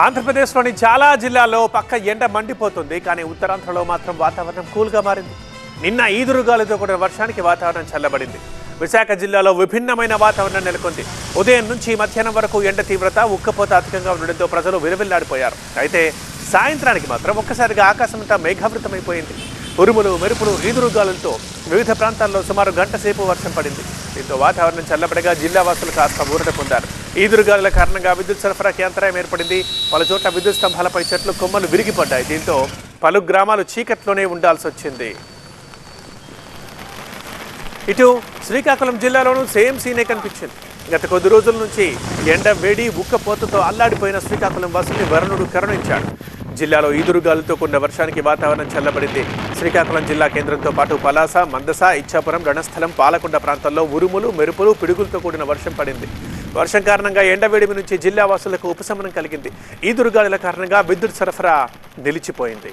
ఆంధ్రప్రదేశ్లోని చాలా జిల్లాల్లో పక్క ఎండ మండిపోతుంది. కానీ ఉత్తరాంధ్రలో మాత్రం వాతావరణం కూల్గా మారింది. నిన్న ఈదురుగాలితో కూడిన వర్షానికి వాతావరణం చల్లబడింది. విశాఖ జిల్లాలో విభిన్నమైన వాతావరణం నెలకొంది. ఉదయం నుంచి మధ్యాహ్నం వరకు ఎండ తీవ్రత, ఉక్కపోత అధికంగా ఉండడంతో ప్రజలు విలవిల్లాడిపోయారు. అయితే సాయంత్రానికి మాత్రం ఒక్కసారిగా ఆకాశమంతా మేఘావృతమైపోయింది. ఉరుములు, మెరుపులు, ఈదురుగాలులతో వివిధ ప్రాంతాల్లో సుమారు గంట సేపు వర్షం పడింది. దీంతో వాతావరణం చల్లబడగా జిల్లా వాసులు కాస్త ఊరట పొందారు. ఈదురుగాలుల కారణంగా విద్యుత్ సరఫరాకి అంతరాయం ఏర్పడింది. పలు చోట్ల విద్యుత్ స్తంభాలపై చెట్లు కొమ్మలు విరిగిపడ్డాయి. దీంతో పలు గ్రామాలు చీకట్లోనే ఉండాల్సి వచ్చింది. ఇటు శ్రీకాకుళం జిల్లాలోనూ సేమ్ సీనే కనిపించింది. గత కొద్ది రోజుల నుంచి ఎండ, వేడి, ఉక్కపోతతో అల్లాడిపోయిన శ్రీకాకుళం వాసుల్ని వరుణుడు కరుణించాడు. జిల్లాలో ఈదురుగాలులతో కూడిన వర్షానికి వాతావరణం చల్లబడింది. శ్రీకాకుళం జిల్లా కేంద్రంతో పాటు పలాస, మందస, ఇచ్చాపురం, రణస్థలం, పాలకొండ ప్రాంతాల్లో ఉరుములు, మెరుపులు, పిడుగులతో కూడిన వర్షం పడింది. వర్షం కారణంగా ఎండవేడిమి నుంచి జిల్లా వాసులకు ఉపశమనం కలిగింది. ఈదురుగాలుల కారణంగా విద్యుత్ సరఫరా నిలిచిపోయింది.